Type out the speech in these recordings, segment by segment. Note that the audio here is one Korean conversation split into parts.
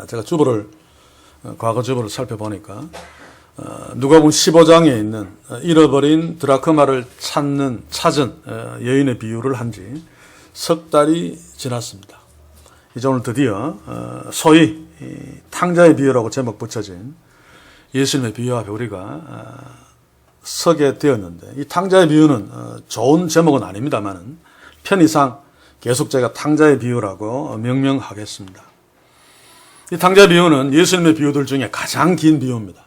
제가 과거 주보를 살펴보니까 누가복음 15장에 있는 잃어버린 드라크마를 찾은 여인의 비유를 한 지 석 달이 지났습니다. 이제 오늘 드디어 소위 탕자의 비유라고 제목 붙여진 예수님의 비유 앞에 우리가 서게 되었는데, 이 탕자의 비유는 좋은 제목은 아닙니다만은 편의상 계속 제가 탕자의 비유라고 명명하겠습니다. 이 탕자의 비유는 예수님의 비유들 중에 가장 긴 비유입니다.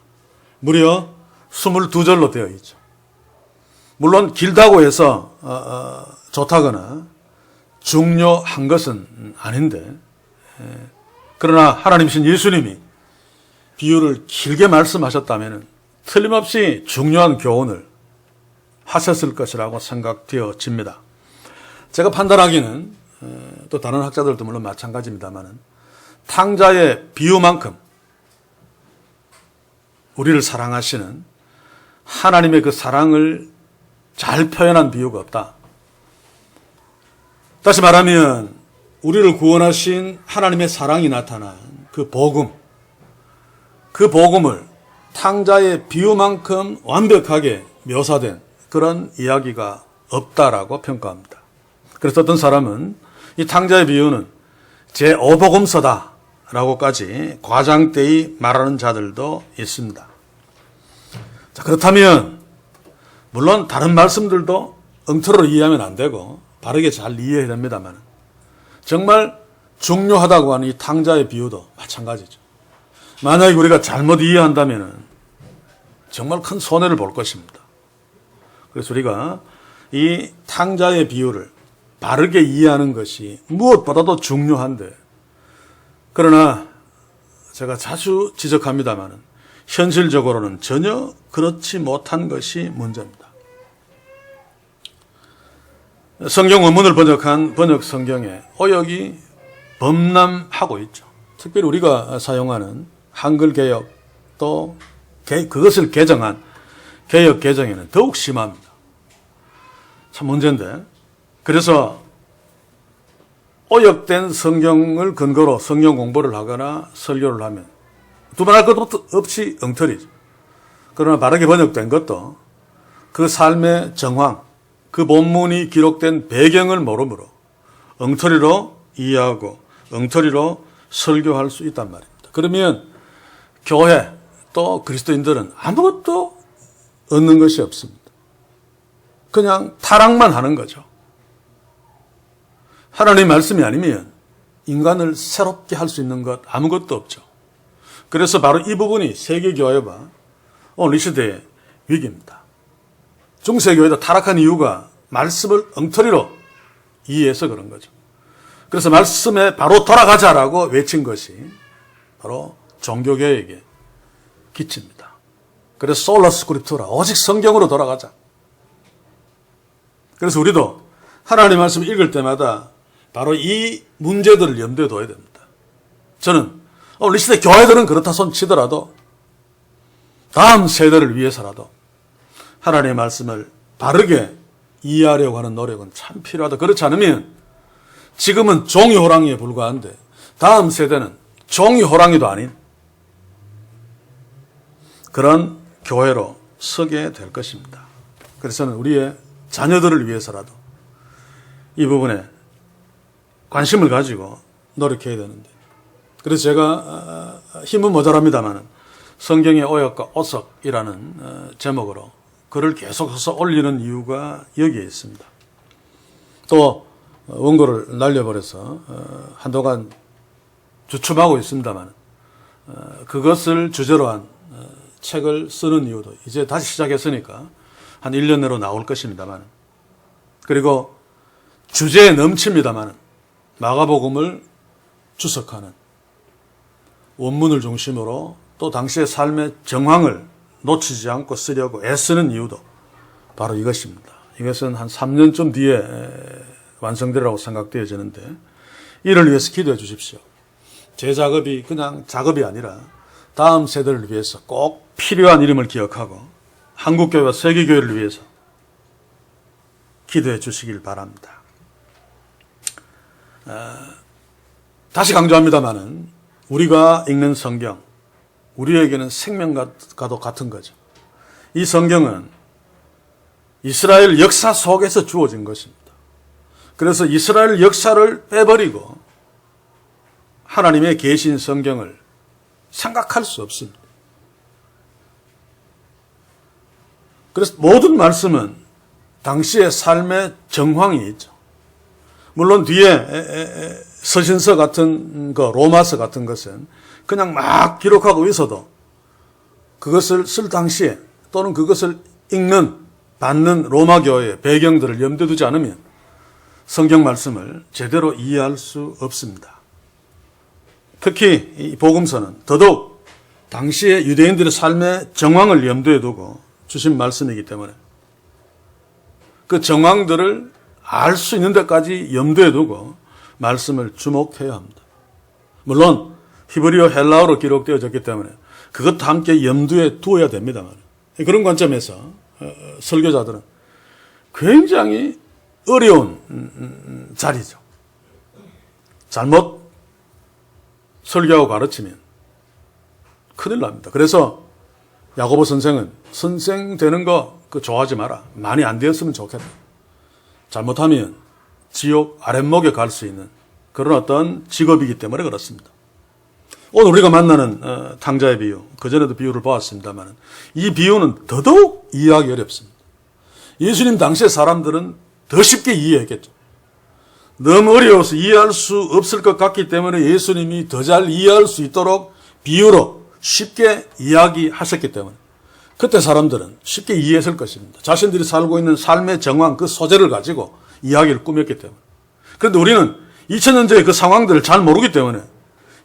무려 22절로 되어 있죠. 물론 길다고 해서 좋다거나 중요한 것은 아닌데, 그러나 하나님이신 예수님이 비유를 길게 말씀하셨다면 틀림없이 중요한 교훈을 하셨을 것이라고 생각되어집니다. 제가 판단하기는 또 다른 학자들도 물론 마찬가지입니다만 탕자의 비유만큼 우리를 사랑하시는 하나님의 그 사랑을 잘 표현한 비유가 없다. 다시 말하면 우리를 구원하신 하나님의 사랑이 나타난 그 복음을 탕자의 비유만큼 완벽하게 묘사된 그런 이야기가 없다라고 평가합니다. 그래서 어떤 사람은 이 탕자의 비유는 제5복음서다라고까지 과장되이 말하는 자들도 있습니다. 자, 그렇다면 물론 다른 말씀들도 엉터리로 이해하면 안 되고 바르게 잘 이해해야 됩니다만 정말 중요하다고 하는 이 탕자의 비유도 마찬가지죠. 만약에 우리가 잘못 이해한다면 정말 큰 손해를 볼 것입니다. 그래서 우리가 이 탕자의 비유를 바르게 이해하는 것이 무엇보다도 중요한데, 그러나 제가 자주 지적합니다만 현실적으로는 전혀 그렇지 못한 것이 문제입니다. 성경 원문을 번역한 번역 성경에 오역이 범람하고 있죠. 특별히 우리가 사용하는 한글 개역 또 그것을 개정한 개역 개정에는 더욱 심합니다. 참 문제인데, 그래서 오역된 성경을 근거로 성경 공부를 하거나 설교를 하면 두말할 것도 없이 엉터리죠. 그러나 바르게 번역된 것도 그 삶의 정황, 그 본문이 기록된 배경을 모르므로 엉터리로 이해하고 엉터리로 설교할 수 있단 말입니다. 그러면 교회 또 그리스도인들은 아무것도 얻는 것이 없습니다. 그냥 타락만 하는 거죠. 하나님의 말씀이 아니면 인간을 새롭게 할 수 있는 것 아무것도 없죠. 그래서 바로 이 부분이 세계교회와 오늘 이 시대의 위기입니다. 중세교회도 타락한 이유가 말씀을 엉터리로 이해해서 그런 거죠. 그래서 말씀에 바로 돌아가자라고 외친 것이 바로 종교개혁의 기치입니다. 그래서 솔라 스크립투라, 오직 성경으로 돌아가자. 그래서 우리도 하나님의 말씀을 읽을 때마다 바로 이 문제들을 염두에 둬야 됩니다. 저는 오늘 이 시대 교회들은 그렇다 손 치더라도 다음 세대를 위해서라도 하나님의 말씀을 바르게 이해하려고 하는 노력은 참 필요하다. 그렇지 않으면 지금은 종이 호랑이에 불과한데 다음 세대는 종이 호랑이도 아닌 그런 교회로 서게 될 것입니다. 그래서 저는 우리의 자녀들을 위해서라도 이 부분에 관심을 가지고 노력해야 되는데, 그래서 제가 힘은 모자랍니다만 성경의 오역과 오석이라는 제목으로 글을 계속 써서 올리는 이유가 여기에 있습니다. 또 원고를 날려버려서 한동안 주춤하고 있습니다만 그것을 주제로 한 책을 쓰는 이유도 이제 다시 시작했으니까 한 1년 내로 나올 것입니다만, 그리고 주제에 넘칩니다만 마가복음을 주석하는 원문을 중심으로 또 당시의 삶의 정황을 놓치지 않고 쓰려고 애쓰는 이유도 바로 이것입니다. 이것은 한 3년쯤 뒤에 완성되리라고 생각되어지는데 이를 위해서 기도해 주십시오. 제 작업이 그냥 작업이 아니라 다음 세대를 위해서 꼭 필요한 이름을 기억하고 한국교회와 세계교회를 위해서 기도해 주시길 바랍니다. 다시 강조합니다마는 우리가 읽는 성경, 우리에게는 생명과도 같은 거죠. 이 성경은 이스라엘 역사 속에서 주어진 것입니다. 그래서 이스라엘 역사를 빼버리고 하나님의 계신 성경을 생각할 수 없습니다. 그래서 모든 말씀은 당시의 삶의 정황이 있죠. 물론 뒤에 서신서 같은 거, 로마서 같은 것은 그냥 막 기록하고 있어도 그것을 쓸 당시에 또는 그것을 읽는, 받는 로마 교회의 배경들을 염두에 두지 않으면 성경 말씀을 제대로 이해할 수 없습니다. 특히 이 복음서는 더더욱 당시의 유대인들의 삶의 정황을 염두에 두고 주신 말씀이기 때문에 그 정황들을 알 수 있는 데까지 염두에 두고 말씀을 주목해야 합니다. 물론 히브리어 헬라어로 기록되어졌기 때문에 그것도 함께 염두에 두어야 됩니다만 그런 관점에서 설교자들은 굉장히 어려운 자리죠. 잘못 설교하고 가르치면 큰일 납니다. 그래서 야고보 선생은 선생 되는 거 좋아하지 마라. 많이 안 되었으면 좋겠다. 잘못하면 지옥 아랫목에 갈 수 있는 그런 어떤 직업이기 때문에 그렇습니다. 오늘 우리가 만나는 탕자의 비유, 그전에도 비유를 보았습니다만 이 비유는 더더욱 이해하기 어렵습니다. 예수님 당시의 사람들은 더 쉽게 이해했겠죠. 너무 어려워서 이해할 수 없을 것 같기 때문에 예수님이 더 잘 이해할 수 있도록 비유로 쉽게 이야기하셨기 때문에 그때 사람들은 쉽게 이해했을 것입니다. 자신들이 살고 있는 삶의 정황, 그 소재를 가지고 이야기를 꾸몄기 때문에. 그런데 우리는 2000년 전의 그 상황들을 잘 모르기 때문에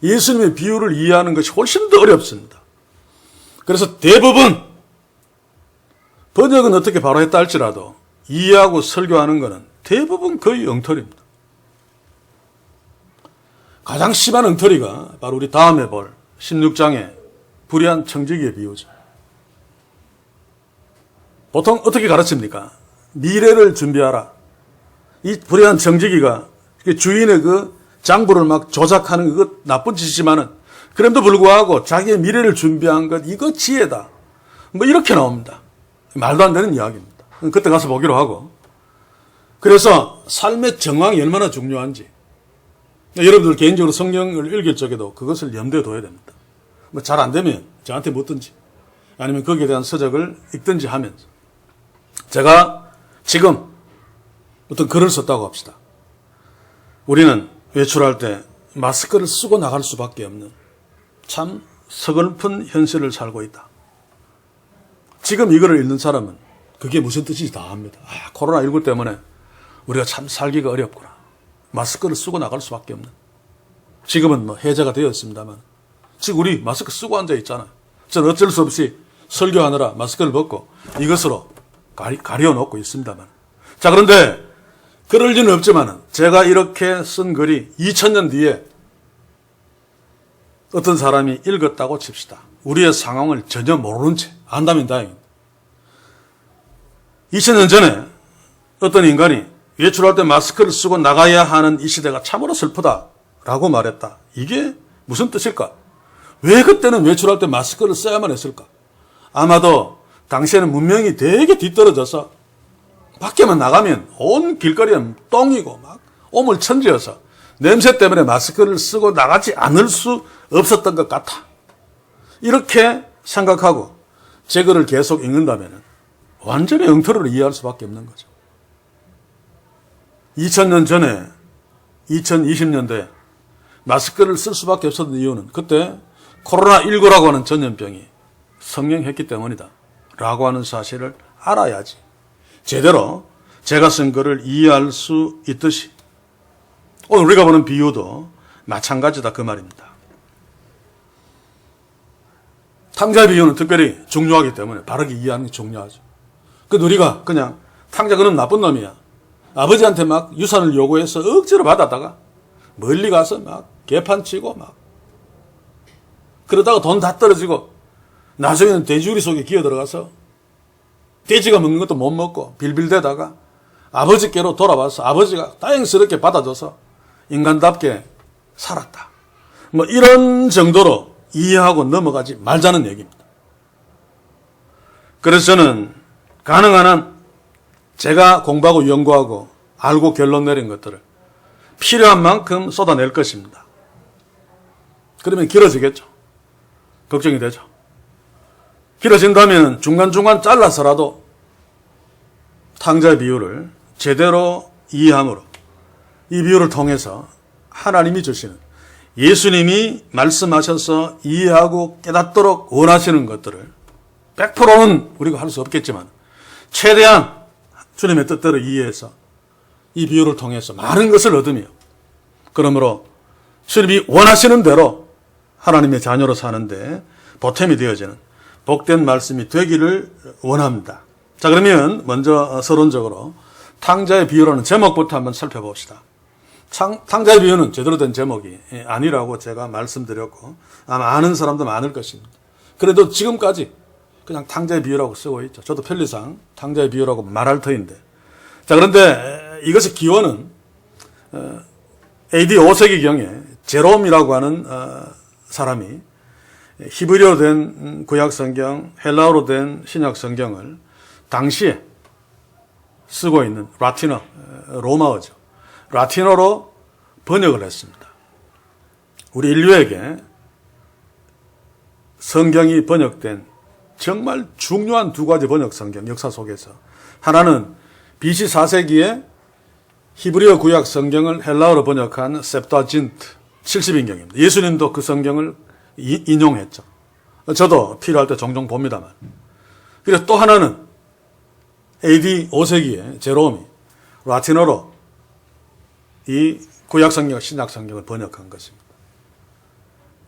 예수님의 비유를 이해하는 것이 훨씬 더 어렵습니다. 그래서 대부분 번역은 어떻게 바로 했다 할지라도 이해하고 설교하는 것은 대부분 거의 엉터리입니다. 가장 심한 엉터리가 바로 우리 다음에 볼 16장의 불의한 청지기의 비유죠. 보통 어떻게 가르칩니까? 미래를 준비하라. 이 불의한 청지기가 주인의 그 장부를 막 조작하는 그것 나쁜 짓이지만은 그럼에도 불구하고 자기의 미래를 준비한 것 이거 지혜다. 뭐 이렇게 나옵니다. 말도 안 되는 이야기입니다. 그때 가서 보기로 하고. 그래서 삶의 정황이 얼마나 중요한지 여러분들 개인적으로 성경을 읽을 적에도 그것을 염두에 둬야 됩니다. 뭐 잘 안 되면 저한테 묻든지 아니면 거기에 대한 서적을 읽든지 하면서 제가 지금 어떤 글을 썼다고 합시다. 우리는 외출할 때 마스크를 쓰고 나갈 수밖에 없는 참 서글픈 현실을 살고 있다. 지금 이거를 읽는 사람은 그게 무슨 뜻인지 다 압니다. 코로나19 때문에 우리가 참 살기가 어렵구나. 마스크를 쓰고 나갈 수밖에 없는. 지금은 뭐 해제가 되었습니다만 지금 우리 마스크 쓰고 앉아 있잖아요. 저는 어쩔 수 없이 설교하느라 마스크를 벗고 이것으로 가려놓고 있습니다만. 자, 그런데 그럴 리는 없지만 제가 이렇게 쓴 글이 2000년 뒤에 어떤 사람이 읽었다고 칩시다. 우리의 상황을 전혀 모르는 채 안다면 다행입니다. 2000년 전에 어떤 인간이 외출할 때 마스크를 쓰고 나가야 하는 이 시대가 참으로 슬프다라고 말했다. 이게 무슨 뜻일까? 왜 그때는 외출할 때 마스크를 써야만 했을까? 아마도 당시에는 문명이 되게 뒤떨어져서 밖에만 나가면 온 길거리는 똥이고 막 오물천지여서 냄새 때문에 마스크를 쓰고 나가지 않을 수 없었던 것 같아. 이렇게 생각하고 제 글을 계속 읽는다면 완전히 엉터리로 이해할 수밖에 없는 거죠. 2000년 전에 2020년도에 마스크를 쓸 수밖에 없었던 이유는 그때 코로나19라고 하는 전염병이 성행했기 때문이다 라고 하는 사실을 알아야지 제대로 제가 쓴 글을 이해할 수 있듯이 오늘 우리가 보는 비유도 마찬가지다 그 말입니다. 탕자 비유는 특별히 중요하기 때문에 바르게 이해하는 게 중요하죠. 근데 우리가 그냥 탕자 그는 나쁜 놈이야. 아버지한테 막 유산을 요구해서 억지로 받았다가 멀리 가서 막 개판치고 막 그러다가 돈 다 떨어지고 나중에는 돼지우리 속에 기어 들어가서 돼지가 먹는 것도 못 먹고 빌빌대다가 아버지께로 돌아와서 아버지가 다행스럽게 받아줘서 인간답게 살았다. 뭐 이런 정도로 이해하고 넘어가지 말자는 얘기입니다. 그래서 저는 가능한 한 제가 공부하고 연구하고 알고 결론 내린 것들을 필요한 만큼 쏟아낼 것입니다. 그러면 길어지겠죠. 걱정이 되죠. 길어진다면 중간중간 잘라서라도 탕자의 비유를 제대로 이해함으로 이 비유를 통해서 하나님이 주시는 예수님이 말씀하셔서 이해하고 깨닫도록 원하시는 것들을 100%는 우리가 할 수 없겠지만 최대한 주님의 뜻대로 이해해서 이 비유를 통해서 많은 것을 얻으며 그러므로 주님이 원하시는 대로 하나님의 자녀로 사는데 보탬이 되어지는 복된 말씀이 되기를 원합니다. 자, 그러면 먼저 서론적으로 탕자의 비유라는 제목부터 한번 살펴봅시다. 탕자의 비유는 제대로 된 제목이 아니라고 제가 말씀드렸고 아마 아는 사람도 많을 것입니다. 그래도 지금까지 그냥 탕자의 비유라고 쓰고 있죠. 저도 편리상 탕자의 비유라고 말할 터인데. 자, 그런데 이것의 기원은 AD 5세기경에 제롬이라고 하는 사람이 히브리어로 된 구약성경, 헬라어로 된 신약성경을 당시에 쓰고 있는 라틴어, 로마어죠. 라틴어로 번역을 했습니다. 우리 인류에게 성경이 번역된 정말 중요한 두 가지 번역 성경 역사 속에서 하나는 BC 4세기에 히브리어 구약 성경을 헬라어로 번역한 셉타진트 70인경입니다. 예수님도 그 성경을 인용했죠. 저도 필요할 때 종종 봅니다만. 그리고 또 하나는 AD 5세기에 제롬이 라틴어로 이 구약 성경, 신약 성경을 번역한 것입니다.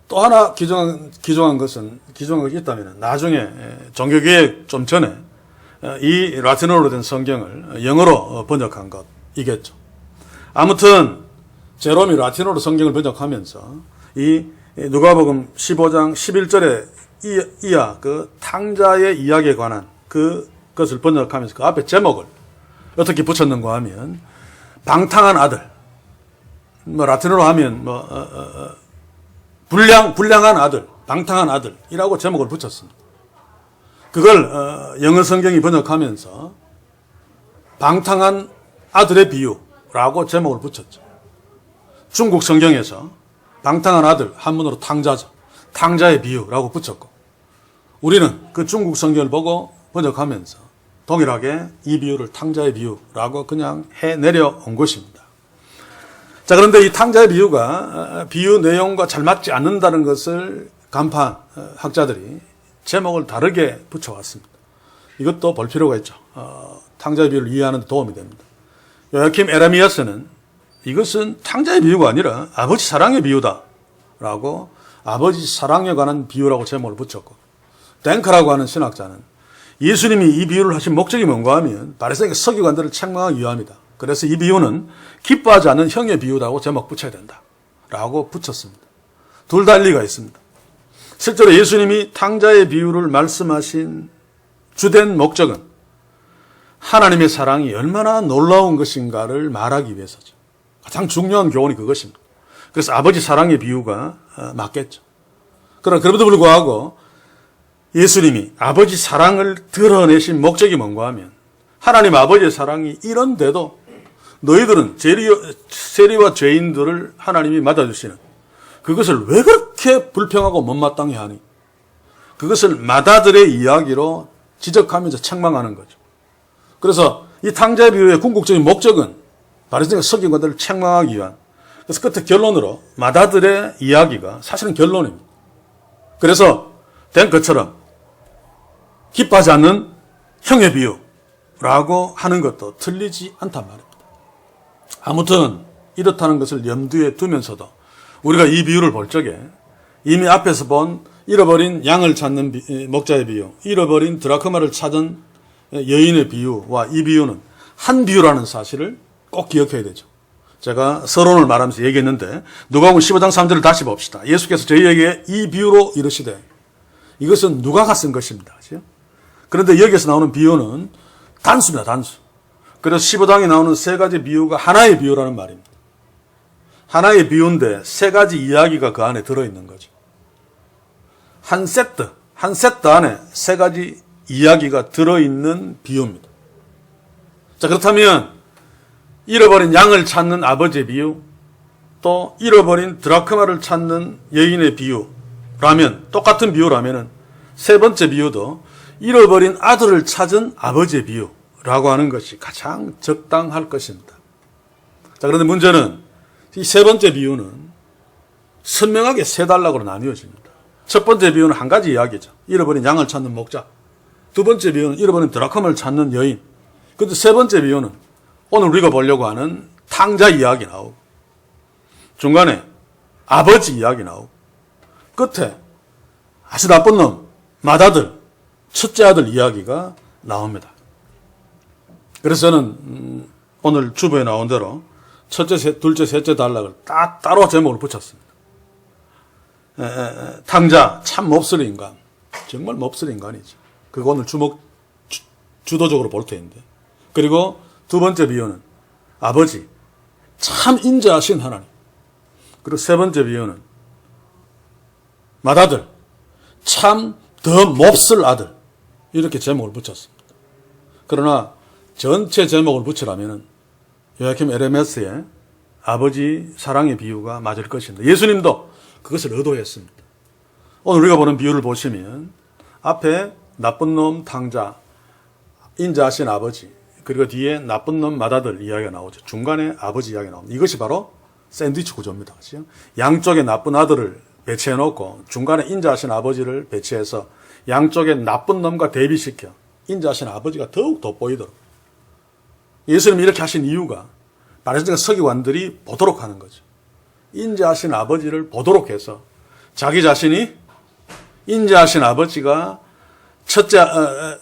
또 하나 기종한 것이 있다면 나중에 종교개혁 좀 전에 이 라틴어로 된 성경을 영어로 번역한 것이겠죠. 아무튼 제롬이 라틴어로 성경을 번역하면서 이 누가복음 15장 11절에 이하 그 탕자의 이야기에 관한 그것을 번역하면서 그 앞에 제목을 어떻게 붙였는가 하면 방탕한 아들, 뭐 라틴어로 하면 불량한 아들, 방탕한 아들이라고 제목을 붙였습니다. 그걸 영어 성경이 번역하면서 방탕한 아들의 비유라고 제목을 붙였죠. 중국 성경에서 방탕한 아들, 한문으로 탕자죠. 탕자의 비유라고 붙였고 우리는 그 중국 성경을 보고 번역하면서 동일하게 이 비유를 탕자의 비유라고 그냥 해내려온 것입니다. 자, 그런데 이 탕자의 비유가 비유 내용과 잘 맞지 않는다는 것을 간파한 학자들이 제목을 다르게 붙여왔습니다. 이것도 볼 필요가 있죠. 탕자의 비유를 이해하는 데 도움이 됩니다. 요야킴 에레미야스는 이것은 탕자의 비유가 아니라 아버지 사랑의 비유다라고 아버지 사랑에 관한 비유라고 제목을 붙였고 댕크라고 하는 신학자는 예수님이 이 비유를 하신 목적이 뭔가 하면 바리새인과 서기관들을 책망하기 위함이다. 그래서 이 비유는 기뻐하지 않는 형의 비유라고 제목 붙여야 된다라고 붙였습니다. 둘 다 일리가 있습니다. 실제로 예수님이 탕자의 비유를 말씀하신 주된 목적은 하나님의 사랑이 얼마나 놀라운 것인가를 말하기 위해서죠. 가장 중요한 교훈이 그것입니다. 그래서 아버지 사랑의 비유가 맞겠죠. 그러나 그럼에도 불구하고 예수님이 아버지 사랑을 드러내신 목적이 뭔가 하면 하나님 아버지의 사랑이 이런데도 너희들은 세리와 죄인들을 하나님이 맞아주시는 그것을 왜 그렇게 불평하고 못마땅해 하니? 그것을 마다들의 이야기로 지적하면서 책망하는 거죠. 그래서 이 탕자의 비유의 궁극적인 목적은 바리새인과 서기관들을 책망하기 위한, 그래서 끝에 결론으로 마다들의 이야기가 사실은 결론입니다. 그래서 된 것처럼 기뻐하지 않는 형의 비유라고 하는 것도 틀리지 않단 말입니다. 아무튼 이렇다는 것을 염두에 두면서도 우리가 이 비유를 볼 적에 이미 앞에서 본 잃어버린 양을 찾는 목자의 비유, 잃어버린 드라크마를 찾은 여인의 비유와 이 비유는 한 비유라는 사실을 꼭 기억해야 되죠. 제가 서론을 말하면서 얘기했는데 누가복음 15장 3절을 다시 봅시다. 예수께서 저희에게 이 비유로 이르시되, 이것은 누가가 쓴 것입니다. 그렇죠? 그런데 여기서 나오는 비유는 단수입니다. 단수. 그래서 15장에 나오는 세 가지 비유가 하나의 비유라는 말입니다. 하나의 비유인데 세 가지 이야기가 그 안에 들어있는 거죠. 한 세트 안에 세 가지 이야기가 들어있는 비유입니다. 자, 그렇다면 잃어버린 양을 찾는 아버지의 비유, 또 잃어버린 드라크마를 찾는 여인의 비유라면, 똑같은 비유라면은 세 번째 비유도 잃어버린 아들을 찾은 아버지의 비유라고 하는 것이 가장 적당할 것입니다. 자, 그런데 문제는 이 세 번째 비유는 선명하게 세 단락으로 나뉘어집니다. 첫 번째 비유는 한 가지 이야기죠. 잃어버린 양을 찾는 목자. 두 번째 비유는 잃어버린 드라크마를 찾는 여인. 그런데 세 번째 비유는 오늘 우리가 보려고 하는 탕자 이야기 나오고, 중간에 아버지 이야기 나오고, 끝에 아주 나쁜 놈, 맏아들, 첫째 아들 이야기가 나옵니다. 그래서 저는 오늘 주부에 나온 대로 첫째, 둘째, 셋째 단락을 따로 제목을 붙였습니다. 탕자, 참 몹쓸 인간. 정말 몹쓸 인간이죠. 그거 오늘 주도적으로 볼 텐데. 그리고 두 번째 비유는 아버지, 참 인자하신 하나님. 그리고 세 번째 비유는 맏아들, 참 더 몹쓸 아들. 이렇게 제목을 붙였습니다. 그러나 전체 제목을 붙이라면 요야킴 에레메스의 아버지 사랑의 비유가 맞을 것입니다. 예수님도 그것을 의도했습니다. 오늘 우리가 보는 비유를 보시면 앞에 나쁜 놈 탕자, 인자하신 아버지, 그리고 뒤에 나쁜 놈 맏아들 이야기가 나오죠. 중간에 아버지 이야기가 나옵니다. 이것이 바로 샌드위치 구조입니다. 그렇죠? 양쪽에 나쁜 아들을 배치해 놓고 중간에 인자하신 아버지를 배치해서 양쪽에 나쁜 놈과 대비시켜 인자하신 아버지가 더욱 돋보이도록. 예수님이 이렇게 하신 이유가 바리새인과 서기관들이 보도록 하는 거죠. 인자하신 아버지를 보도록 해서 자기 자신이 인자하신 아버지가 첫째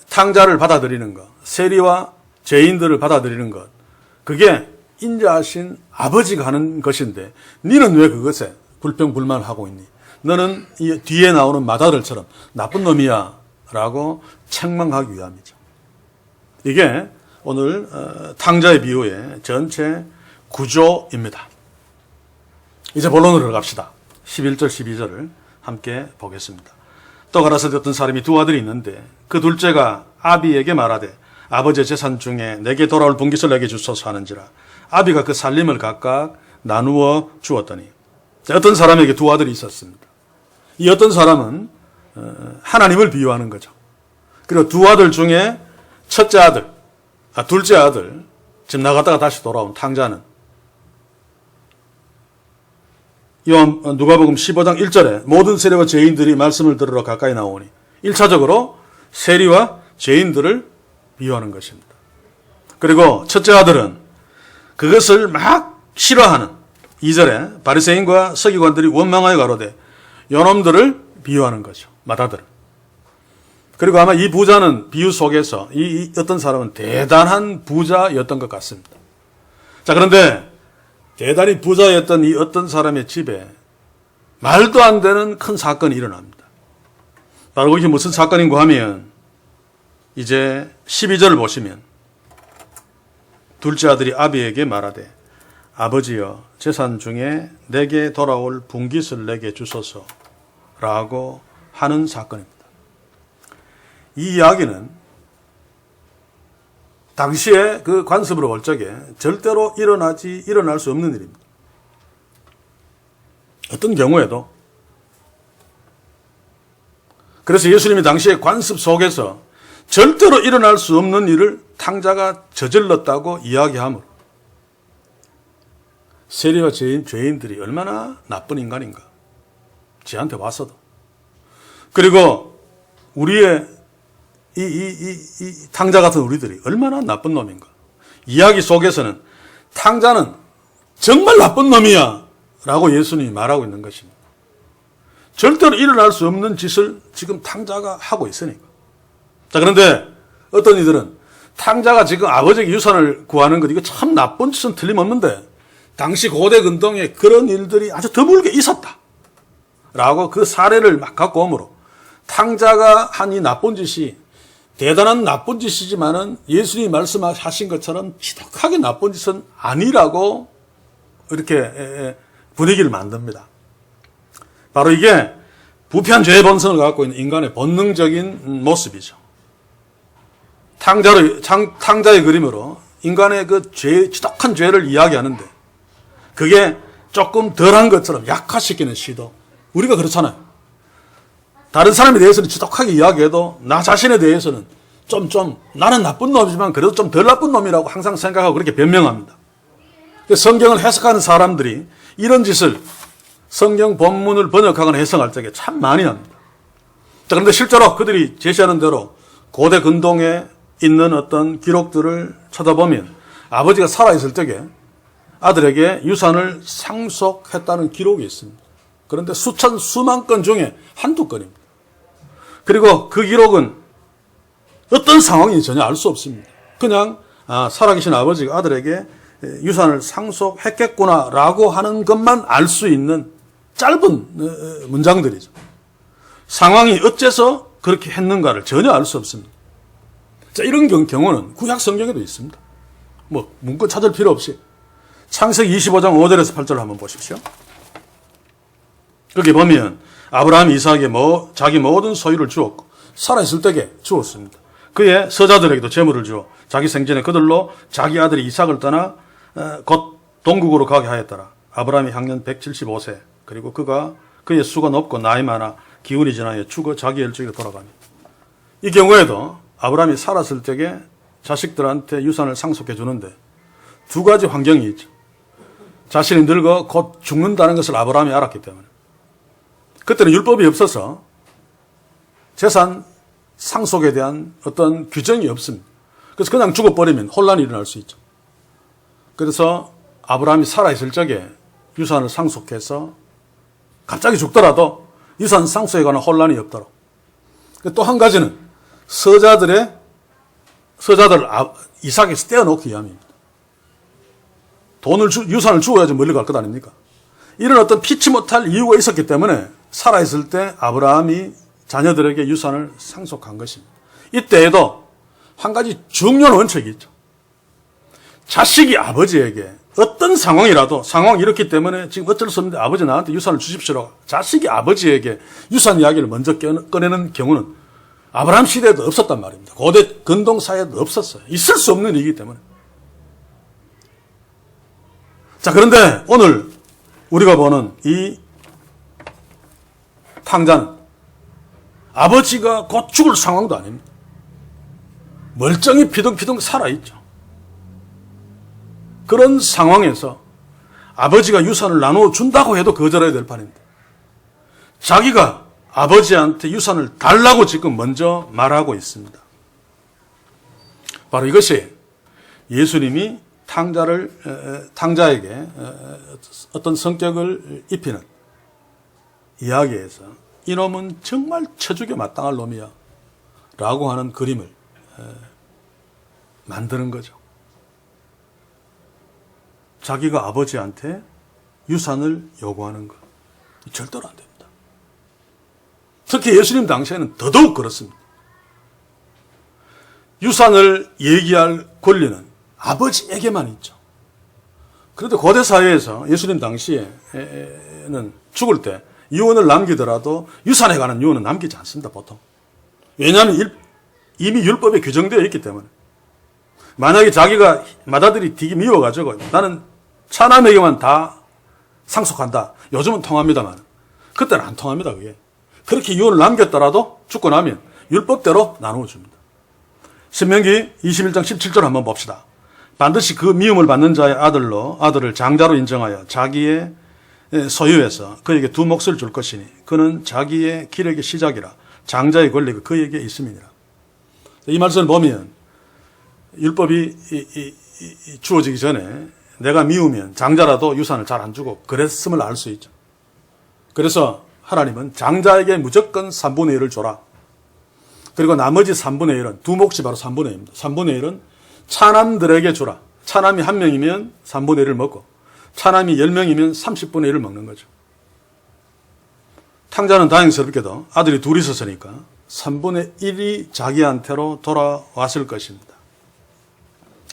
탕자를 받아들이는 것, 세리와 죄인들을 받아들이는 것, 그게 인자하신 아버지가 하는 것인데 너는 왜 그것에 불평불만을 하고 있니? 너는 이 뒤에 나오는 맏아들처럼 나쁜 놈이야 라고 책망하기 위함이죠. 이게 오늘 탕자의 비유의 전체 구조입니다. 이제 본론으로 들어갑시다. 11절 12절을 함께 보겠습니다. 또 가라사대 어떤 사람이 두 아들이 있는데 그 둘째가 아비에게 말하되 아버지의 재산 중에 내게 돌아올 분깃을 내게 주소서 하는지라. 아비가 그 살림을 각각 나누어 주었더니, 어떤 사람에게 두 아들이 있었습니다. 이 어떤 사람은 하나님을 비유하는 거죠. 그리고 두 아들 중에 첫째 아들, 둘째 아들, 집 나갔다가 다시 돌아온 탕자는 누가복음 15장 1절에 모든 세리와 죄인들이 말씀을 들으러 가까이 나오니 1차적으로 세리와 죄인들을 비유하는 것입니다. 그리고 첫째 아들은 그것을 막 싫어하는 2절에 바리새인과 서기관들이 원망하여 가로되 요놈들을 비유하는 거죠. 맏아들은. 그리고 아마 이 부자는 비유 속에서 이 어떤 사람은 대단한 부자였던 것 같습니다. 자, 그런데 대단히 부자였던 이 어떤 사람의 집에 말도 안 되는 큰 사건이 일어납니다. 바로 이게 무슨 사건인가 하면 이제 12절을 보시면 둘째 아들이 아비에게 말하되 아버지여 재산 중에 내게 돌아올 분깃을 내게 주소서라고 하는 사건입니다. 이 이야기는 당시에 그 관습으로 볼 적에 절대로 일어날 수 없는 일입니다. 어떤 경우에도. 그래서 예수님이 당시에 관습 속에서 절대로 일어날 수 없는 일을 탕자가 저질렀다고 이야기하므로 세리와 죄인들이 얼마나 나쁜 인간인가. 지한테 왔어도. 그리고 우리의 이 탕자 같은 우리들이 얼마나 나쁜 놈인가. 이야기 속에서는 탕자는 정말 나쁜 놈이야 라고 예수님이 말하고 있는 것입니다. 절대로 일어날 수 없는 짓을 지금 탕자가 하고 있으니까. 자, 그런데 어떤 이들은 탕자가 지금 아버지에게 유산을 구하는 것, 이거 참 나쁜 짓은 틀림없는데 당시 고대 근동에 그런 일들이 아주 드물게 있었다 라고 그 사례를 막 갖고 오므로 탕자가 한 이 나쁜 짓이 대단한 나쁜 짓이지만은 예수님이 말씀하신 것처럼 지독하게 나쁜 짓은 아니라고 이렇게 분위기를 만듭니다. 바로 이게 부패한 죄의 본성을 갖고 있는 인간의 본능적인 모습이죠. 탕자의 그림으로 인간의 그 지독한 죄를 이야기하는데 그게 조금 덜한 것처럼 약화시키는 시도. 우리가 그렇잖아요. 다른 사람에 대해서는 지독하게 이야기해도 나 자신에 대해서는 나는 나쁜 놈이지만 그래도 좀 덜 나쁜 놈이라고 항상 생각하고 그렇게 변명합니다. 성경을 해석하는 사람들이 이런 짓을 성경 본문을 번역하거나 해석할 때 참 많이 합니다. 그런데 실제로 그들이 제시하는 대로 고대 근동에 있는 어떤 기록들을 쳐다보면 아버지가 살아있을 때에 아들에게 유산을 상속했다는 기록이 있습니다. 그런데 수만 건 중에 한두 건입니다. 그리고 그 기록은 어떤 상황인지 전혀 알 수 없습니다. 그냥 살아계신 아버지가 아들에게 유산을 상속했겠구나라고 하는 것만 알 수 있는 짧은 문장들이죠. 상황이 어째서 그렇게 했는가를 전혀 알 수 없습니다. 자, 이런 경우는 구약 성경에도 있습니다. 문구 찾을 필요 없이 창세기 25장 5절에서 8절을 한번 보십시오. 거기 보면 아브라함이 이삭에게 자기 모든 소유를 주었고 살아있을 때에 주었습니다. 그의 서자들에게도 재물을 주어 자기 생전에 그들로 자기 아들이 이삭을 떠나 곧 동국으로 가게 하였더라. 아브라함이 향년 175세 그리고 그의 수가 높고 나이 많아 기운이 지나여 죽어 자기 열정에 돌아가니. 이 경우에도 아브라함이 살았을 때에 자식들한테 유산을 상속해 주는데 두 가지 환경이 있죠. 자신이 늙어 곧 죽는다는 것을 아브라함이 알았기 때문에. 그때는 율법이 없어서 재산 상속에 대한 어떤 규정이 없습니다. 그래서 그냥 죽어버리면 혼란이 일어날 수 있죠. 그래서 아브라함이 살아있을 적에 유산을 상속해서 갑자기 죽더라도 유산 상속에 관한 혼란이 없도록. 또 한 가지는 서자들을 이삭에서 떼어놓기 위함입니다. 유산을 주어야지 멀리 갈 것 아닙니까? 이런 어떤 피치 못할 이유가 있었기 때문에 살아있을 때 아브라함이 자녀들에게 유산을 상속한 것입니다. 이때에도 한 가지 중요한 원칙이 있죠. 자식이 아버지에게 어떤 상황이라도 상황이 이렇기 때문에 지금 어쩔 수 없는데 아버지 나한테 유산을 주십시오. 자식이 아버지에게 유산 이야기를 먼저 꺼내는 경우는 아브라함 시대에도 없었단 말입니다. 고대 근동 사회에도 없었어요. 있을 수 없는 일이기 때문에. 자, 그런데 오늘 우리가 보는 이 탕자는 아버지가 곧 죽을 상황도 아닙니다. 멀쩡히 피둥피둥 살아있죠. 그런 상황에서 아버지가 유산을 나누어 준다고 해도 거절해야 될 판입니다. 자기가 아버지한테 유산을 달라고 지금 먼저 말하고 있습니다. 바로 이것이 예수님이 탕자에게 어떤 성격을 입히는 이야기에서 이놈은 정말 처죽에 마땅할 놈이야 라고 하는 그림을 만드는 거죠. 자기가 아버지한테 유산을 요구하는 것. 절대로 안 됩니다. 특히 예수님 당시에는 더더욱 그렇습니다. 유산을 얘기할 권리는 아버지에게만 있죠. 그런데 고대 사회에서 예수님 당시에는 죽을 때 유언을 남기더라도 유산에 관한 유언은 남기지 않습니다, 보통. 왜냐하면 이미 율법에 규정되어 있기 때문에. 만약에 자기가 맏아들이 되게 미워가지고 나는 차남에게만 다 상속한다. 요즘은 통합니다만 그때는 안 통합니다, 그게. 그렇게 유언을 남겼더라도 죽고 나면 율법대로 나누어 줍니다. 신명기 21장 17절 한번 봅시다. 반드시 그 미움을 받는 자의 아들을 장자로 인정하여 자기의 소유에서 그에게 두 몫을 줄 것이니 그는 자기의 기력의 시작이라 장자의 권리가 그에게 있음이니라. 이 말씀을 보면 율법이 주어지기 전에 내가 미우면 장자라도 유산을 잘 안 주고 그랬음을 알 수 있죠. 그래서 하나님은 장자에게 무조건 3분의 1을 줘라. 그리고 나머지 3분의 1은 두 몫이 바로 3분의 1입니다. 3분의 1은 차남들에게 주라. 차남이 1명이면 3분의 1을 먹고 차남이 10명이면 30분의 1을 먹는 거죠. 탕자는 다행스럽게도 아들이 둘이 있었으니까 3분의 1이 자기한테로 돌아왔을 것입니다.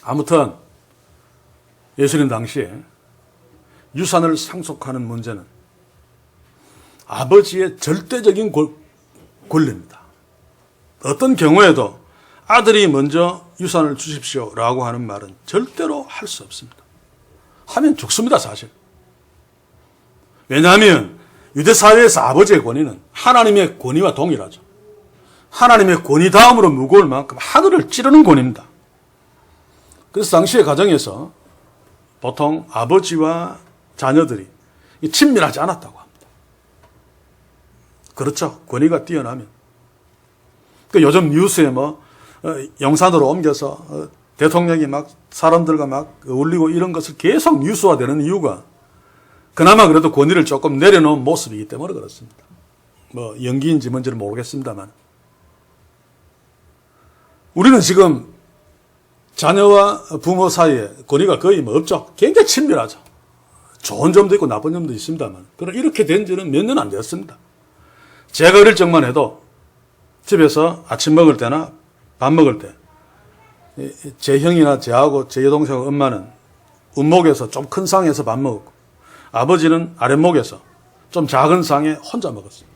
아무튼 예수님 당시에 유산을 상속하는 문제는 아버지의 절대적인 권리입니다. 어떤 경우에도 아들이 먼저 유산을 주십시오라고 하는 말은 절대로 할 수 없습니다. 하면 죽습니다, 사실. 왜냐하면 유대사회에서 아버지의 권위는 하나님의 권위와 동일하죠. 하나님의 권위 다음으로 무거울 만큼 하늘을 찌르는 권위입니다. 그래서 당시의 가정에서 보통 아버지와 자녀들이 친밀하지 않았다고 합니다. 그렇죠. 권위가 뛰어나면. 요즘 뉴스에 영산으로 옮겨서 대통령이 막 사람들과 막 어울리고 이런 것을 계속 뉴스화되는 이유가 그나마 그래도 권위를 조금 내려놓은 모습이기 때문에 그렇습니다. 연기인지 뭔지는 모르겠습니다만. 우리는 지금 자녀와 부모 사이에 권위가 거의 없죠. 굉장히 친밀하죠. 좋은 점도 있고 나쁜 점도 있습니다만. 그러나 이렇게 된 지는 몇 년 안 되었습니다. 제가 어릴 적만 해도 집에서 아침 먹을 때나 밥 먹을 때 제 형이나 저하고 제 여동생 엄마는 윗목에서 좀 큰 상에서 밥 먹었고 아버지는 아랫목에서 좀 작은 상에 혼자 먹었습니다.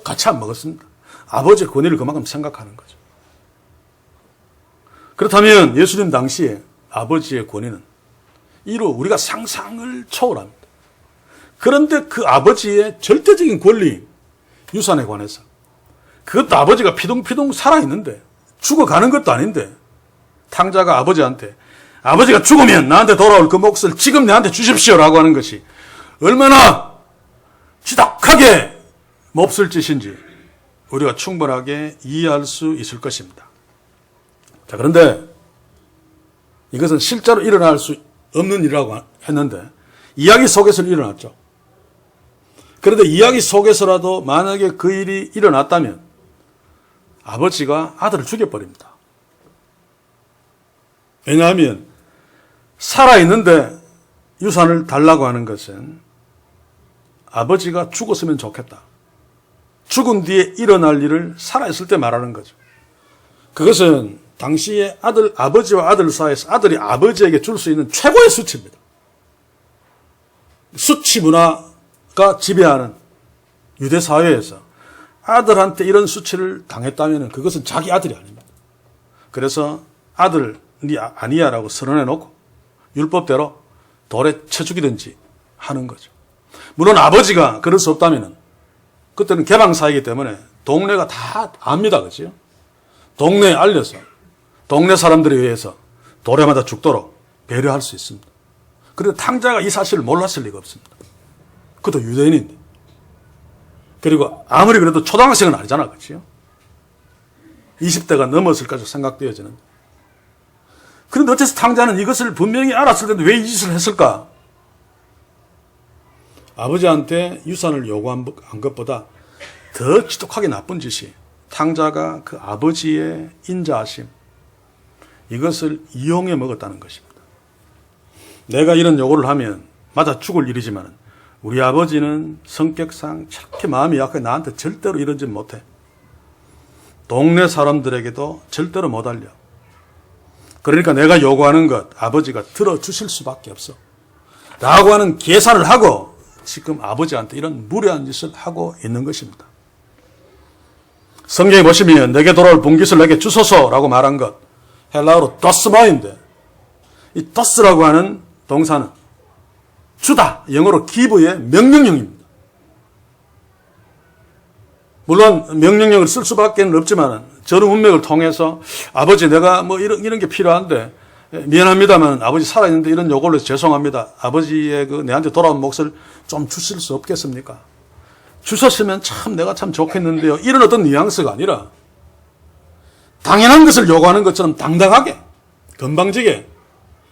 같이 안 먹었습니다. 아버지의 권위를 그만큼 생각하는 거죠. 그렇다면 예수님 당시에 아버지의 권위는 이루 우리가 상상을 초월합니다. 그런데 그 아버지의 절대적인 권리, 유산에 관해서 그것도 아버지가 피둥피둥 살아있는데 죽어가는 것도 아닌데 탕자가 아버지한테 아버지가 죽으면 나한테 돌아올 그 몫을 지금 내한테 주십시오라고 하는 것이 얼마나 지독하게 몹쓸 짓인지 우리가 충분하게 이해할 수 있을 것입니다. 자, 그런데 이것은 실제로 일어날 수 없는 일이라고 했는데 이야기 속에서 일어났죠. 그런데 이야기 속에서라도 만약에 그 일이 일어났다면 아버지가 아들을 죽여버립니다. 왜냐하면 살아있는데 유산을 달라고 하는 것은 아버지가 죽었으면 좋겠다. 죽은 뒤에 일어날 일을 살아있을 때 말하는 거죠. 그것은 당시에 아버지와 아들 사이에서 아들이 아버지에게 줄 수 있는 최고의 수치입니다. 수치 문화가 지배하는 유대 사회에서 아들한테 이런 수치를 당했다면 그것은 자기 아들이 아닙니다. 그래서 아들이 아니야라고 선언해 놓고 율법대로 돌에 쳐 죽이든지 하는 거죠. 물론 아버지가 그럴 수 없다면 그때는 개방사이기 때문에 동네가 다 압니다. 그렇죠? 동네에 알려서 동네 사람들에 의해서 돌에 맞아 죽도록 배려할 수 있습니다. 그런데 탕자가 이 사실을 몰랐을 리가 없습니다. 그것도 유대인인데. 그리고 아무리 그래도 초등학생은 아니잖아. 그렇죠? 20대가 넘었을 것으로 생각되어지는. 그런데 어째서 탕자는 이것을 분명히 알았을 텐데 왜 이 짓을 했을까? 아버지한테 유산을 요구한 것보다 더 지독하게 나쁜 짓이 탕자가 그 아버지의 인자하심, 이것을 이용해 먹었다는 것입니다. 내가 이런 요구를 하면 맞아 죽을 일이지만 우리 아버지는 성격상 저렇게 마음이 약해 나한테 절대로 이런 짓 못해. 동네 사람들에게도 절대로 못 알려. 그러니까 내가 요구하는 것 아버지가 들어주실 수밖에 없어. 라고 하는 계산을 하고 지금 아버지한테 이런 무례한 짓을 하고 있는 것입니다. 성경에 보시면 내게 돌아올 분깃을 내게 주소서라고 말한 것 헬라어로 도스모인데 이 도스라고 하는 동사는 주다, 영어로 기브의 명령형입니다. 물론 명령형을 쓸 수밖에 없지만 저런 문맥을 통해서 아버지 내가 이런 게 필요한데 미안합니다만 아버지 살아있는데 이런 요구를 해서 죄송합니다. 아버지의 내한테 돌아온 몫을 좀 주실 수 없겠습니까? 주셨으면 내가 참 좋겠는데요. 이런 어떤 뉘앙스가 아니라 당연한 것을 요구하는 것처럼 당당하게 건방지게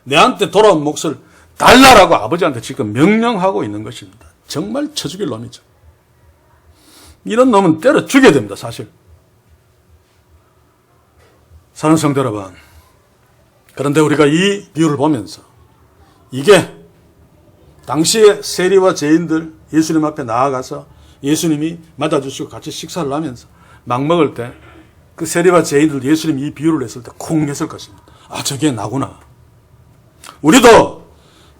내한테 돌아온 몫을 달라라고 아버지한테 지금 명령하고 있는 것입니다. 정말 쳐 죽일 놈이죠. 이런 놈은 때려 죽여야 됩니다. 사실. 사랑하는 성도 여러분, 그런데 우리가 이 비유를 보면서 이게 당시에 세리와 죄인들 예수님 앞에 나아가서 예수님이 맞아주시고 같이 식사를 하면서 막 먹을 때 그 세리와 죄인들 예수님이 이 비유를 했을 때 쿵 했을 것입니다. 아, 저게 나구나. 우리도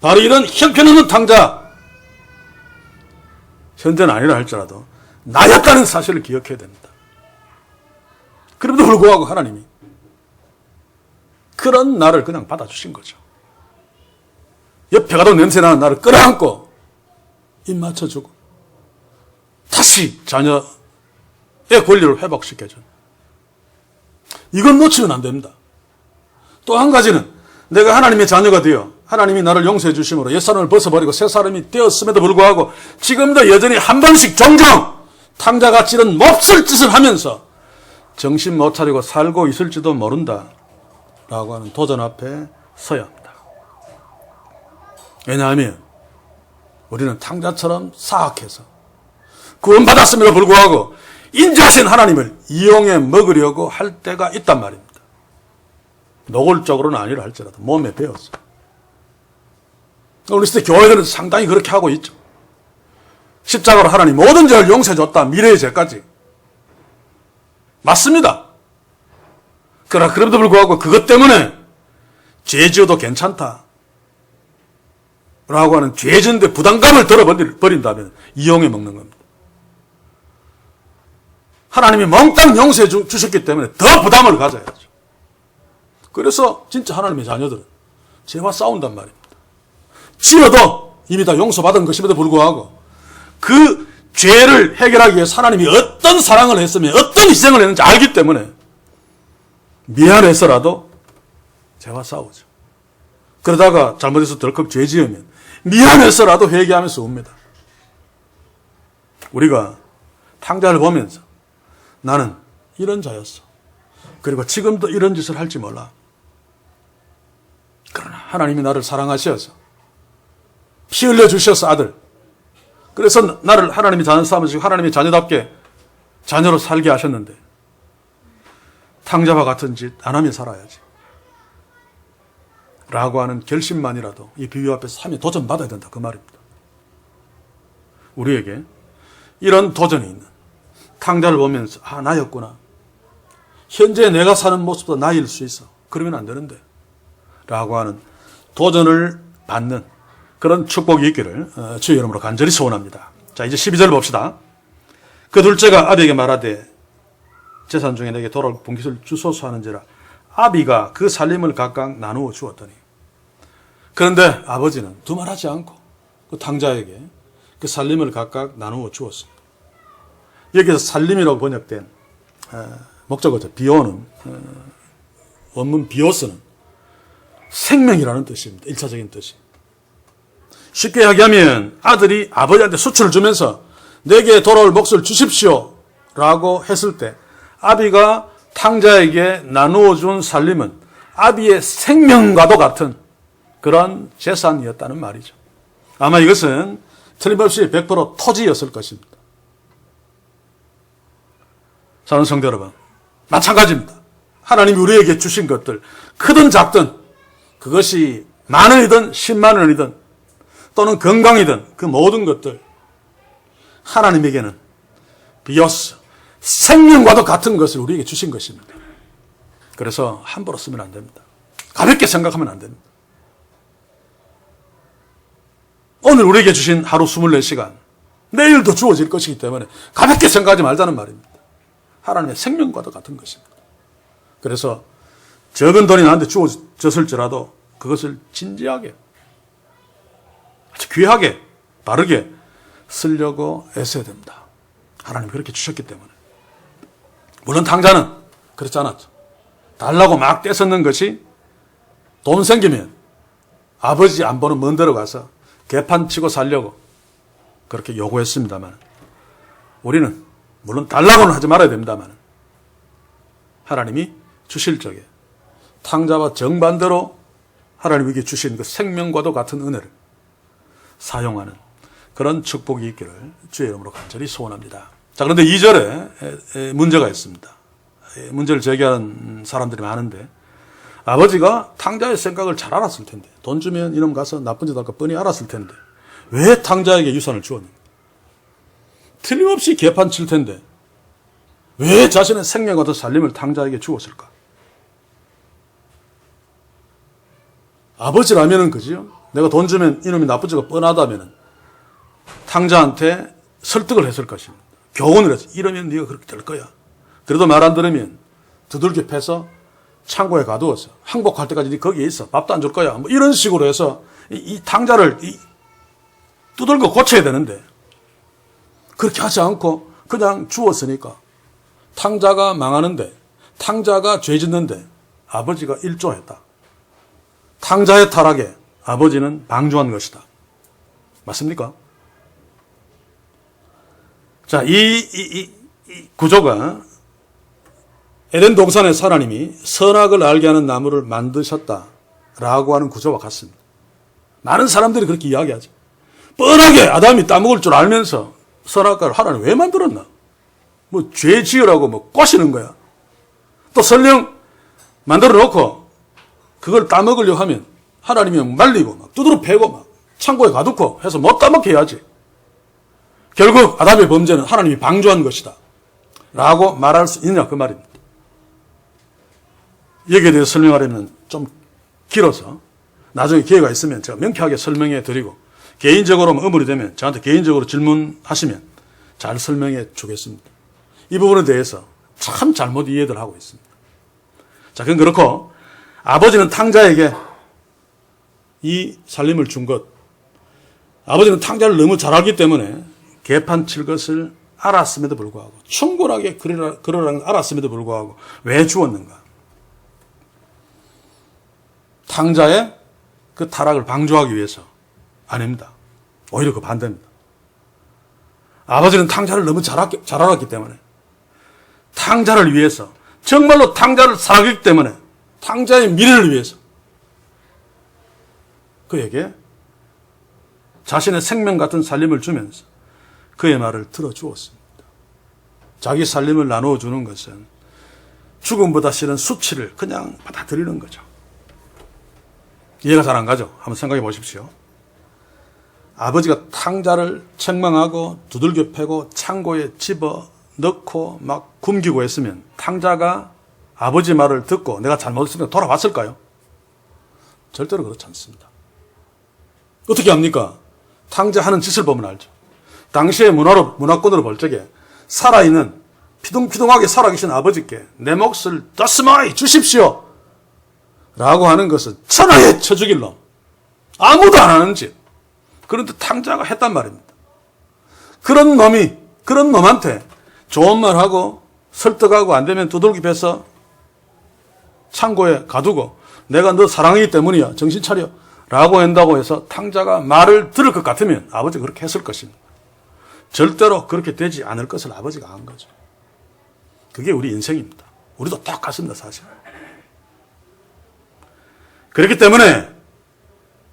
바로 이런 형편없는 탕자, 현재는 아니라 할지라도 나였다는 사실을 기억해야 됩니다. 그럼에도 불구하고 하나님이 그런 나를 그냥 받아주신 거죠. 옆에 가도 냄새나는 나를 끌어안고 입 맞춰주고 다시 자녀의 권리를 회복시켜준, 이건 놓치면 안 됩니다. 또 한 가지는 내가 하나님의 자녀가 되어 하나님이 나를 용서해 주심으로 옛사람을 벗어버리고 새 사람이 되었음에도 불구하고 지금도 여전히 한 번씩 종종 탕자같이 이런 몹쓸 짓을 하면서 정신 못 차리고 살고 있을지도 모른다 라고 하는 도전 앞에 서야 합니다. 왜냐하면 우리는 탕자처럼 사악해서 구원받았음에도 불구하고 인자하신 하나님을 이용해 먹으려고 할 때가 있단 말입니다. 노골적으로는 아니라 할지라도 몸에 배웠어요. 우리 시대 교회들은 상당히 그렇게 하고 있죠. 십자가로 하나님 모든 죄를 용서해 줬다, 미래의 죄까지. 맞습니다. 그러나 그럼에도 불구하고 그것 때문에 죄 지어도 괜찮다 라고 하는 죄 짓는데 부담감을 덜어버린다면 이용해 먹는 겁니다. 하나님이 몽땅 용서해 주셨기 때문에 더 부담을 가져야죠. 그래서 진짜 하나님의 자녀들은 죄와 싸운단 말입니다. 지어도 이미 다 용서받은 것임에도 불구하고 그 죄를 해결하기 위해서 하나님이 어떤 사랑을 했으면 어떤 희생을 했는지 알기 때문에 미안해서라도 죄와 싸우죠. 그러다가 잘못해서 덜컥 죄 지으면 미안해서라도 회개하면서 옵니다. 우리가 탕자를 보면서 나는 이런 자였어. 그리고 지금도 이런 짓을 할지 몰라. 그러나 하나님이 나를 사랑하셔서 피 흘려 주셔서 아들. 그래서 나를 하나님이 자녀 삼으시고 하나님이 자녀답게 자녀로 살게 하셨는데 탕자와 같은 짓 안 하며 살아야지 라고 하는 결심만이라도 이 비유 앞에서 하면 도전받아야 된다, 그 말입니다. 우리에게 이런 도전이 있는 탕자를 보면서 나였구나, 현재 내가 사는 모습도 나일 수 있어, 그러면 안 되는데 라고 하는 도전을 받는 그런 축복이 있기를 주의 이름으로 간절히 소원합니다. 자, 이제 12절 봅시다. 그 둘째가 아비에게 말하되 재산 중에 내게 돌아올 분깃을 주소서 하는지라 아비가 그 살림을 각각 나누어 주었더니, 그런데 아버지는 두말하지 않고 그 탕자에게 그 살림을 각각 나누어 주었습니다. 여기서 살림이라고 번역된 목적어죠. 비오는 원문 비오스는 생명이라는 뜻입니다. 1차적인 뜻이. 쉽게 이야기하면 아들이 아버지한테 수출을 주면서 내게 돌아올 몫을 주십시오 라고 했을 때 아비가 탕자에게 나누어 준 살림은 아비의 생명과도 같은 그런 재산이었다는 말이죠. 아마 이것은 틀림없이 100% 토지였을 것입니다. 사랑하는 성도 여러분, 마찬가지입니다. 하나님이 우리에게 주신 것들, 크든 작든, 그것이 만 원이든 10만 원이든 또는 건강이든 그 모든 것들, 하나님에게는 비오스, 생명과도 같은 것을 우리에게 주신 것입니다. 그래서 함부로 쓰면 안 됩니다. 가볍게 생각하면 안 됩니다. 오늘 우리에게 주신 하루 24시간, 내일도 주어질 것이기 때문에 가볍게 생각하지 말자는 말입니다. 하나님의 생명과도 같은 것입니다. 그래서 적은 돈이 나한테 주어졌을지라도 그것을 진지하게, 아주 귀하게, 바르게 쓰려고 애써야 됩니다. 하나님이 그렇게 주셨기 때문에. 물론 탕자는 그렇지 않았죠. 달라고 막 떼쓰는 것이 돈 생기면 아버지 안 보는 먼 데로 가서 개판 치고 살려고 그렇게 요구했습니다만, 우리는 물론 달라고는 하지 말아야 됩니다만 하나님이 주실 적에 탕자와 정반대로 하나님에게 주신 그 생명과도 같은 은혜를 사용하는 그런 축복이 있기를 주의 이름으로 간절히 소원합니다. 자, 그런데 2절에 문제가 있습니다. 문제를 제기하는 사람들이 많은데, 아버지가 탕자의 생각을 잘 알았을 텐데, 돈 주면 이놈 가서 나쁜 짓 할 거 뻔히 알았을 텐데 왜 탕자에게 유산을 주었는가? 틀림없이 개판 칠 텐데 왜 자신의 생명과 더 살림을 탕자에게 주었을까? 아버지라면은 그지요? 내가 돈 주면 이놈이 나쁘지가 뻔하다면 탕자한테 설득을 했을 것입니다. 교훈을 해서 이러면 네가 그렇게 될 거야. 그래도 말 안 들으면 두들겨 패서 창고에 가두어서 항복할 때까지 네 거기에 있어. 밥도 안 줄 거야. 뭐 이런 식으로 해서 이 탕자를 두들겨 고쳐야 되는데 그렇게 하지 않고 그냥 주었으니까 탕자가 망하는데, 탕자가 죄 짓는데 아버지가 일조했다. 탕자의 타락에 아버지는 방조한 것이다. 맞습니까? 자, 이 구조가 에덴 동산에서 하나님이 선악을 알게 하는 나무를 만드셨다라고 하는 구조와 같습니다. 많은 사람들이 그렇게 이야기하죠. 뻔하게 아담이 따먹을 줄 알면서 선악과를 하나님 왜 만들었나? 뭐 죄 지으라고 뭐 꼬시는 거야. 또 설령 만들어 놓고 그걸 따먹으려 하면 하나님이 말리고 막 두드러 패고 막 창고에 가두고 해서 못 따먹게 해야지. 결국 아담의 범죄는 하나님이 방조한 것이다 라고 말할 수 있느냐 그 말입니다. 여기에 대해서 설명하려면 좀 길어서 나중에 기회가 있으면 제가 명쾌하게 설명해 드리고 개인적으로 의문이 되면 저한테 개인적으로 질문하시면 잘 설명해 주겠습니다. 이 부분에 대해서 참 잘못 이해를 하고 있습니다. 자, 그건 그렇고 아버지는 탕자에게 이 살림을 준 것, 아버지는 탕자를 너무 잘 알기 때문에 개판 칠 것을 알았음에도 불구하고 충분하게 그러라는 걸 알았음에도 불구하고 왜 주었는가? 탕자의 그 타락을 방조하기 위해서 아닙니다. 오히려 그 반대입니다. 아버지는 탕자를 너무 잘 알았기 때문에 탕자를 위해서 정말로 탕자를 사랑했기 때문에 탕자의 미래를 위해서 그에게 자신의 생명 같은 살림을 주면서 그의 말을 들어주었습니다. 자기 살림을 나누어주는 것은 죽음보다 싫은 수치를 그냥 받아들이는 거죠. 이해가 잘 안 가죠? 한번 생각해 보십시오. 아버지가 탕자를 책망하고 두들겨 패고 창고에 집어넣고 막 굶기고 했으면 탕자가 아버지 말을 듣고 내가 잘못했으니까 돌아왔을까요? 절대로 그렇지 않습니다. 어떻게 합니까? 탕자 하는 짓을 보면 알죠. 당시의 문화권으로 볼 적에 살아있는 피둥피둥하게 살아계신 아버지께 내 몫을 더스마이 주십시오 라고 하는 것은 천하에 쳐죽일 놈, 아무도 안 하는 짓. 그런데 탕자가 했단 말입니다. 그런 놈한테 좋은 말하고 설득하고 안 되면 두들기 패서 창고에 가두고 내가 너 사랑하기 때문이야 정신 차려 라고 한다고 해서 탕자가 말을 들을 것 같으면 아버지가 그렇게 했을 것입니다. 절대로 그렇게 되지 않을 것을 아버지가 안 거죠. 그게 우리 인생입니다. 우리도 똑같습니다, 사실. 그렇기 때문에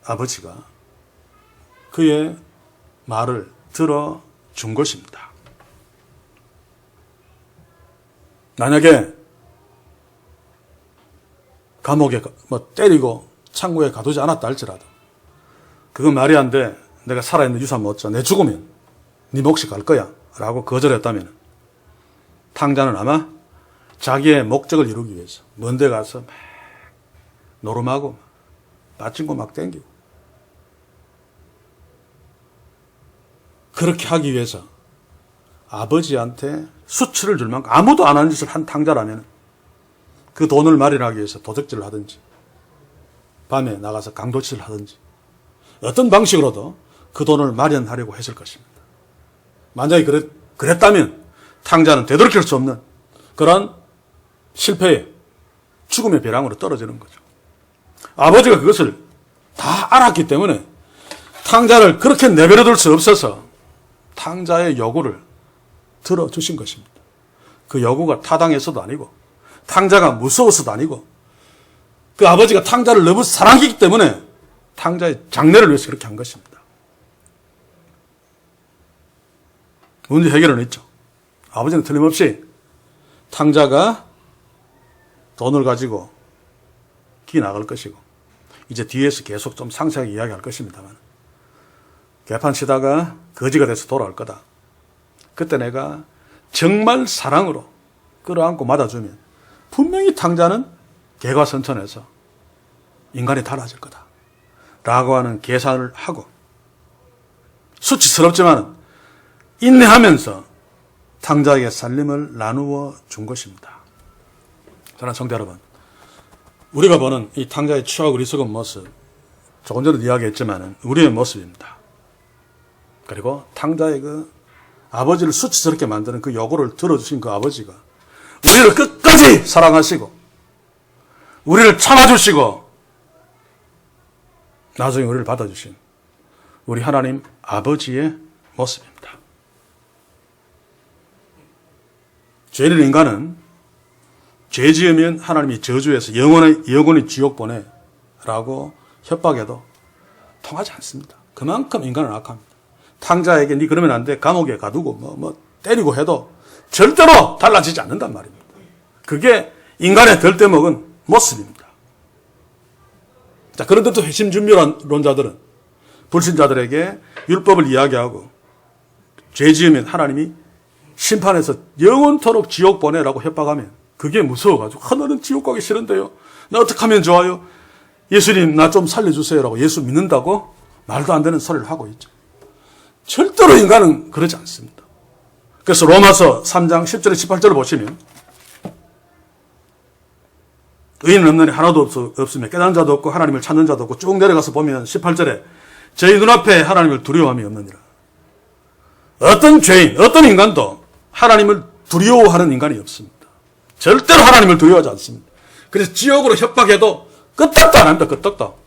아버지가 그의 말을 들어준 것입니다. 만약에 감옥에 때리고 창고에 가두지 않았다 할지라도 그건 말이 안 돼. 내가 살아있는 유산 못 줘. 내 죽으면 네 몫이 갈 거야 라고 거절했다면 탕자는 아마 자기의 목적을 이루기 위해서 먼 데 가서 막 노름하고 빠친고 막 땡기고 그렇게 하기 위해서 아버지한테 수치를 줄 만큼 아무도 안 하는 짓을 한 탕자라면 그 돈을 마련하기 위해서 도적질을 하든지 밤에 나가서 강도짓을 하든지 어떤 방식으로도 그 돈을 마련하려고 했을 것입니다. 만약에 그랬다면 탕자는 되돌이킬 수 없는 그런 실패의 죽음의 벼랑으로 떨어지는 거죠. 아버지가 그것을 다 알았기 때문에 탕자를 그렇게 내버려둘 수 없어서 탕자의 요구를 들어주신 것입니다. 그 요구가 타당해서도 아니고 탕자가 무서워서도 아니고 그 아버지가 탕자를 너무 사랑했기 때문에 탕자의 장래를 위해서 그렇게 한 것입니다. 문제 해결은 있죠. 아버지는 틀림없이 탕자가 돈을 가지고 기 나갈 것이고 이제 뒤에서 계속 좀 상세하게 이야기할 것입니다만 개판 치다가 거지가 돼서 돌아올 거다. 그때 내가 정말 사랑으로 끌어안고 맞아주면 분명히 탕자는 개과선천해서 인간이 달라질 거다 라고 하는 계산을 하고 수치스럽지만 인내하면서 탕자에게 살림을 나누어 준 것입니다. 사랑하는 성도 여러분, 우리가 보는 이 탕자의 추하고 어리석은 모습, 조금 전에 이야기했지만 우리의 모습입니다. 그리고 탕자의 그 아버지를 수치스럽게 만드는 그 요구를 들어주신 그 아버지가 우리를 끝까지 사랑하시고 우리를 참아주시고 나중에 우리를 받아주신 우리 하나님 아버지의 모습입니다. 죄인인 인간은 죄 지으면 하나님이 저주해서 영원히 지옥 보내라고 협박해도 통하지 않습니다. 그만큼 인간은 악합니다. 탕자에게 네 그러면 안 돼, 감옥에 가두고 뭐 때리고 해도 절대로 달라지지 않는단 말입니다. 그게 인간의 들떼먹은 모습입니다. 자, 그런데 또 회심준비론자들은 불신자들에게 율법을 이야기하고 죄 지으면 하나님이 심판해서 영원토록 지옥 보내라고 협박하면 그게 무서워가지고 너는 지옥 가기 싫은데요. 나 어떻게 하면 좋아요? 예수님 나 좀 살려주세요라고 예수 믿는다고 말도 안 되는 소리를 하고 있죠. 절대로 인간은 그러지 않습니다. 그래서 로마서 3장 10절에 18절을 보시면 의인은 없느니 하나도 없으며 깨달은 자도 없고 하나님을 찾는 자도 없고 쭉 내려가서 보면 18절에 저희 눈앞에 하나님을 두려워함이 없느니라. 어떤 죄인, 어떤 인간도 하나님을 두려워하는 인간이 없습니다. 절대로 하나님을 두려워하지 않습니다. 그래서 지옥으로 협박해도 끄떡도 안 합니다. 끄떡도.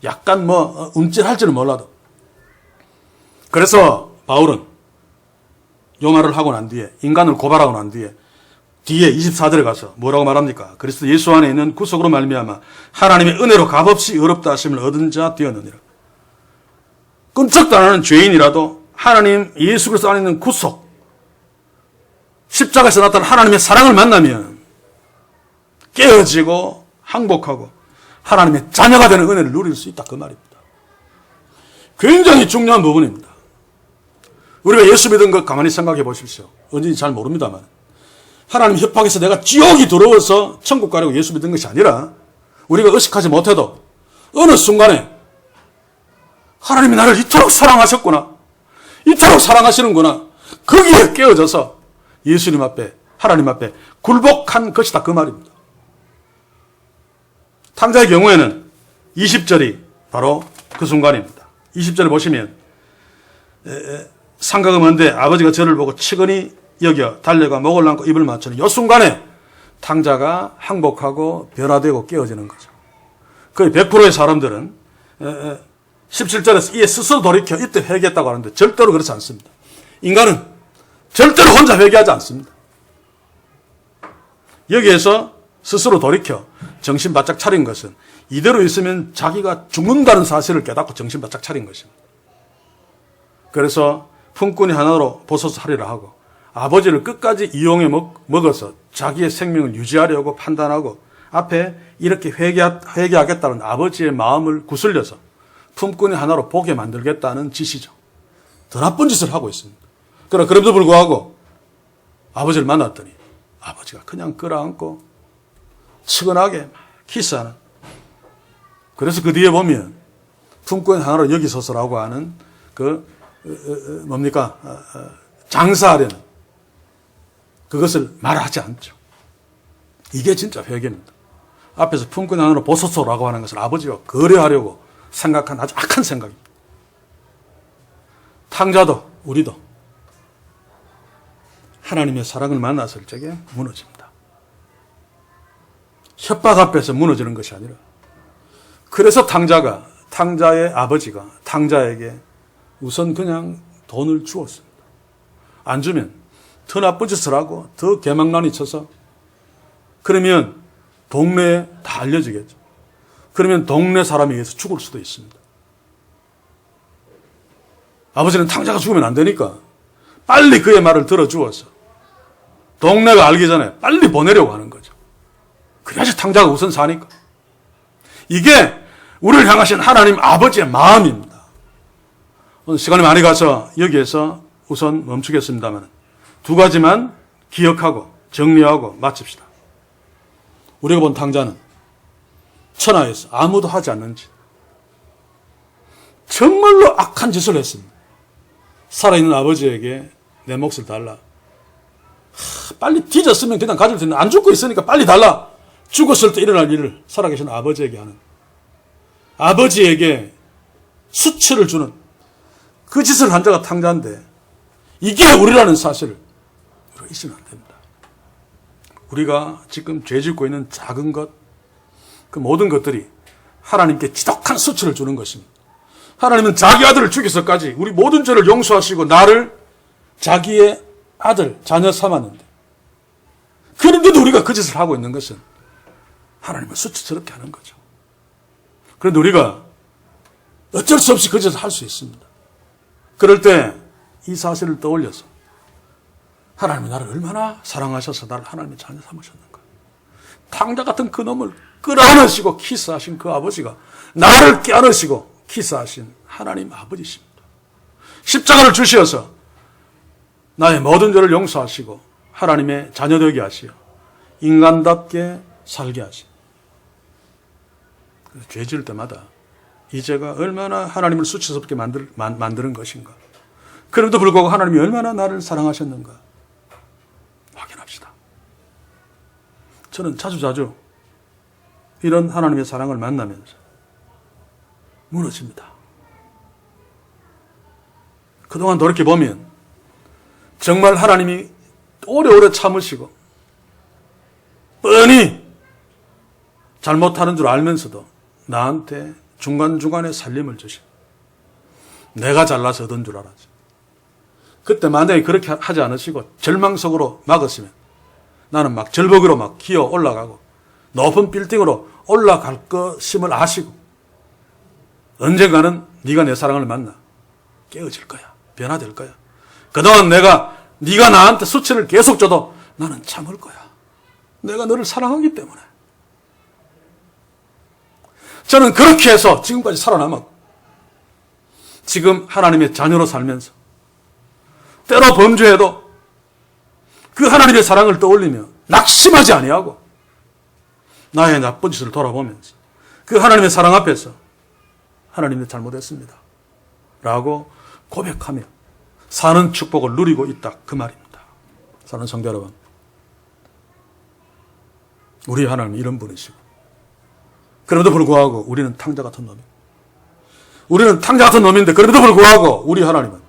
약간 움찔할지는 몰라도. 그래서 바울은 요 말을 하고 난 뒤에 인간을 고발하고 난 뒤에 24절에 가서 뭐라고 말합니까? 그리스도 예수 안에 있는 구속으로 말미암아 하나님의 은혜로 값없이 의롭다 하심을 얻은 자 되었느니라. 끔찍도 안 하는 죄인이라도 하나님 예수 그리스도 안에 있는 구속, 십자가에서 나타난 하나님의 사랑을 만나면 깨어지고 항복하고 하나님의 자녀가 되는 은혜를 누릴 수 있다, 그 말입니다. 굉장히 중요한 부분입니다. 우리가 예수 믿은 것 가만히 생각해 보십시오. 언제인지 잘 모릅니다만 하나님 협박에서 내가 지옥이 두려워서 천국 가려고 예수 믿은 것이 아니라 우리가 의식하지 못해도 어느 순간에 하나님이 나를 이토록 사랑하셨구나, 이토록 사랑하시는구나, 거기에 깨어져서 예수님 앞에, 하나님 앞에 굴복한 것이다, 그 말입니다. 탕자의 경우에는 20절이 바로 그 순간입니다. 20절을 보시면 상가가 먼데 아버지가 저를 보고 치근히 여겨 달려가 목을 남고 입을 맞추는 이 순간에 탕자가 항복하고 변화되고 깨어지는 거죠. 거의 100%의 사람들은 17절에서 이에 스스로 돌이켜 이때 회개했다고 하는데 절대로 그렇지 않습니다. 인간은 절대로 혼자 회개하지 않습니다. 여기에서 스스로 돌이켜 정신 바짝 차린 것은 이대로 있으면 자기가 죽는다는 사실을 깨닫고 정신 바짝 차린 것입니다. 그래서 품꾼이 하나로 버섯을 하리라 하고 아버지를 끝까지 이용해 먹어서 자기의 생명을 유지하려고 판단하고 앞에 이렇게 회개하겠다는 아버지의 마음을 구슬려서 품꾼이 하나로 보게 만들겠다는 짓이죠. 더 나쁜 짓을 하고 있습니다. 그럼에도 불구하고 아버지를 만났더니 아버지가 그냥 끌어안고 측은하게 막 키스하는. 그래서 그 뒤에 보면 품꾼 하나로 여기소서라고 하는 장사하려는 그것을 말하지 않죠. 이게 진짜 회개입니다. 앞에서 품꾼 하나로 보소서라고 하는 것을 아버지와 거래하려고 생각한 아주 악한 생각입니다. 탕자도 우리도 하나님의 사랑을 만났을 적에 무너집니다. 협박 앞에서 무너지는 것이 아니라, 그래서 탕자의 아버지가 탕자에게 우선 그냥 돈을 주었습니다. 안 주면 더 나쁜 짓을 하고 더 개망난이 쳐서 그러면 동네에 다 알려지겠죠. 그러면 동네 사람에 의해서 죽을 수도 있습니다. 아버지는 탕자가 죽으면 안 되니까 빨리 그의 말을 들어주어서 동네가 알기 전에 빨리 보내려고 하는 거죠. 그래야지 탕자가 우선 사니까. 이게 우리를 향하신 하나님 아버지의 마음입니다. 오늘 시간이 많이 가서 여기에서 우선 멈추겠습니다만 두 가지만 기억하고 정리하고 마칩시다. 우리가 본 탕자는 천하에서 아무도 하지 않는 짓, 정말로 악한 짓을 했습니다. 살아있는 아버지에게 내 몫을 달라. 빨리 뒤졌으면 그냥 가질 텐데 안 죽고 있으니까 빨리 달라. 죽었을 때 일어날 일을 살아계신 아버지에게 하는, 아버지에게 수치를 주는 그 짓을 한 자가 탕자인데, 이게 우리라는 사실을 우리가 잊으면 안 됩니다. 우리가 지금 죄 짓고 있는 작은 것, 그 모든 것들이 하나님께 지독한 수치를 주는 것입니다. 하나님은 자기 아들을 죽여서까지 우리 모든 죄를 용서하시고 나를 자기의 아들, 자녀 삼았는데, 그런데도 우리가 그 짓을 하고 있는 것은 하나님을 수치스럽게 하는 거죠. 그런데 우리가 어쩔 수 없이 그 짓을 할 수 있습니다. 그럴 때 이 사실을 떠올려서 하나님이 나를 얼마나 사랑하셔서 나를 하나님의 자녀 삼으셨는가. 탕자 같은 그 놈을 끌어안으시고 키스하신 그 아버지가 나를 껴안으시고 키스하신 하나님 아버지십니다. 십자가를 주시어서 나의 모든 죄를 용서하시고 하나님의 자녀되게 하시어 인간답게 살게 하시고, 죄 지을 때마다 이 죄가 얼마나 하나님을 수치스럽게 만드는 것인가. 그럼에도 불구하고 하나님이 얼마나 나를 사랑하셨는가 확인합시다. 저는 자주자주 이런 하나님의 사랑을 만나면서 무너집니다. 그동안 돌이켜보면 정말 하나님이 오래오래 참으시고 뻔히 잘못하는 줄 알면서도 나한테 중간중간에 살림을 주시고, 내가 잘나서 얻은 줄 알았죠. 그때 만약에 그렇게 하지 않으시고 절망 속으로 막았으면 나는 막 절벽으로 막 기어 올라가고 높은 빌딩으로 올라갈 것임을 아시고, 언젠가는 네가 내 사랑을 만나 깨어질 거야. 변화될 거야. 그동안 네가 나한테 수치를 계속 줘도 나는 참을 거야. 내가 너를 사랑하기 때문에. 저는 그렇게 해서 지금까지 살아남았고, 지금 하나님의 자녀로 살면서 때로 범죄해도 그 하나님의 사랑을 떠올리며 낙심하지 아니하고 나의 나쁜 짓을 돌아보면서 그 하나님의 사랑 앞에서 하나님이 잘못했습니다 라고 고백하며 사는 축복을 누리고 있다, 그 말입니다. 사는 성도 여러분, 우리 하나님은 이런 분이시고, 그럼에도 불구하고 우리는 탕자 같은 놈입니다. 우리는 탕자 같은 놈인데 그럼에도 불구하고 우리 하나님은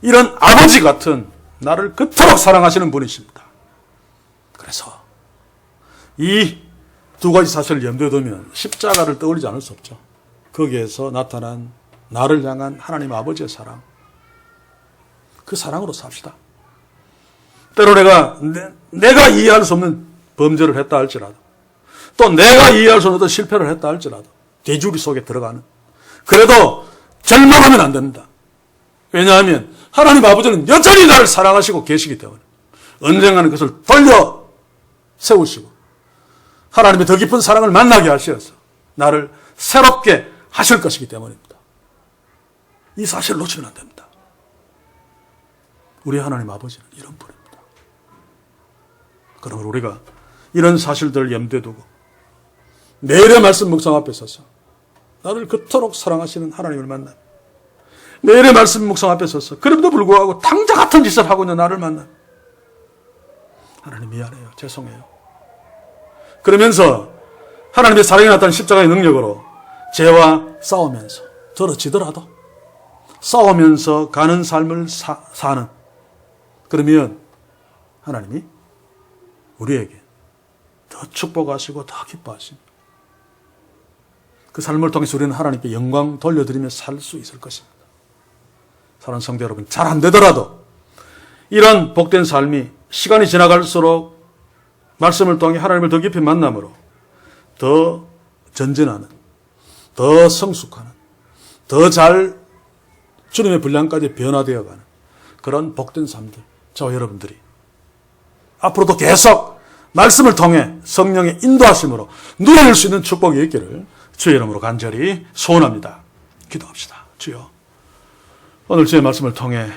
이런 아버지 같은 나를 그토록 사랑하시는 분이십니다. 그래서 이 두 가지 사실을 염두에 두면 십자가를 떠올리지 않을 수 없죠. 거기에서 나타난 나를 향한 하나님 아버지의 사랑, 그 사랑으로 삽시다. 때로 내가 이해할 수 없는 범죄를 했다 할지라도, 또 내가 이해할 수 없는 어떤 실패를 했다 할지라도 대주리 속에 들어가는, 그래도 절망하면 안 됩니다. 왜냐하면 하나님 아버지는 여전히 나를 사랑하시고 계시기 때문에 언젠가는 그것을 돌려 세우시고 하나님의 더 깊은 사랑을 만나게 하셔서 나를 새롭게 하실 것이기 때문입니다. 이 사실을 놓치면 안 됩니다. 우리 하나님 아버지는 이런 분입니다. 그러므로 우리가 이런 사실들을 염두에 두고 매일의 말씀 묵상 앞에 서서 나를 그토록 사랑하시는 하나님을 만나, 매일의 말씀 묵상 앞에 서서 그럼에도 불구하고 탕자 같은 짓을 하고 있는 나를 만나, 하나님 미안해요, 죄송해요. 그러면서 하나님의 사랑이 나타난 십자가의 능력으로 죄와 싸우면서 떨어지더라도 싸우면서 가는 삶을 사는, 그러면 하나님이 우리에게 더 축복하시고 더 기뻐하십니다. 그 삶을 통해서 우리는 하나님께 영광 돌려드리며 살 수 있을 것입니다. 사랑하는 성도 여러분, 잘 안 되더라도 이런 복된 삶이 시간이 지나갈수록 말씀을 통해 하나님을 더 깊이 만남으로 더 전진하는, 더 성숙하는, 더 잘 주님의 분량까지 변화되어가는 그런 복된 삶들, 저와 여러분들이 앞으로도 계속 말씀을 통해 성령의 인도하심으로 누릴 수 있는 축복이 있기를 주의 이름으로 간절히 소원합니다. 기도합시다. 주여, 오늘 주의 말씀을 통해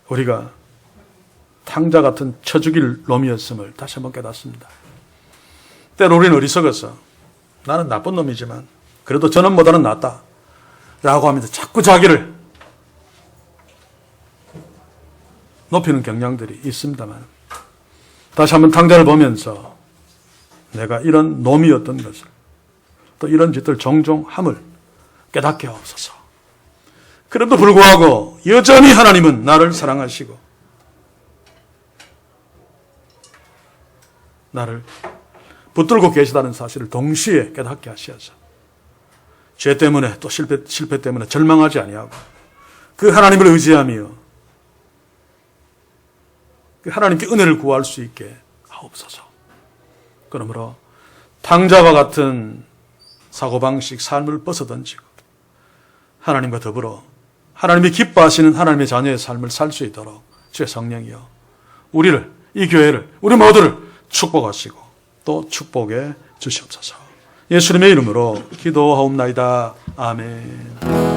우리가 탕자 같은 쳐 죽일 놈이었음을 다시 한번 깨닫습니다. 때로 우리는 어리석어서 나는 나쁜 놈이지만 그래도 저놈보다는 낫다 라고 하면서 자꾸 자기를 높이는 경향들이 있습니다만, 다시 한번 당자를 보면서 내가 이런 놈이었던 것을, 또 이런 짓들 종종 함을 깨닫게 하옵소서. 그럼에도 불구하고 여전히 하나님은 나를 사랑하시고 나를 붙들고 계시다는 사실을 동시에 깨닫게 하셔서 죄 때문에 또 실패 때문에 절망하지 아니하고 그 하나님을 의지하며 그 하나님께 은혜를 구할 수 있게 하옵소서. 그러므로 탕자와 같은 사고방식, 삶을 벗어던지고 하나님과 더불어 하나님이 기뻐하시는 하나님의 자녀의 삶을 살 수 있도록 주의 성령이여 우리를, 이 교회를, 우리 모두를 축복하시고 또 축복해 주시옵소서. 예수님의 이름으로 기도하옵나이다. 아멘.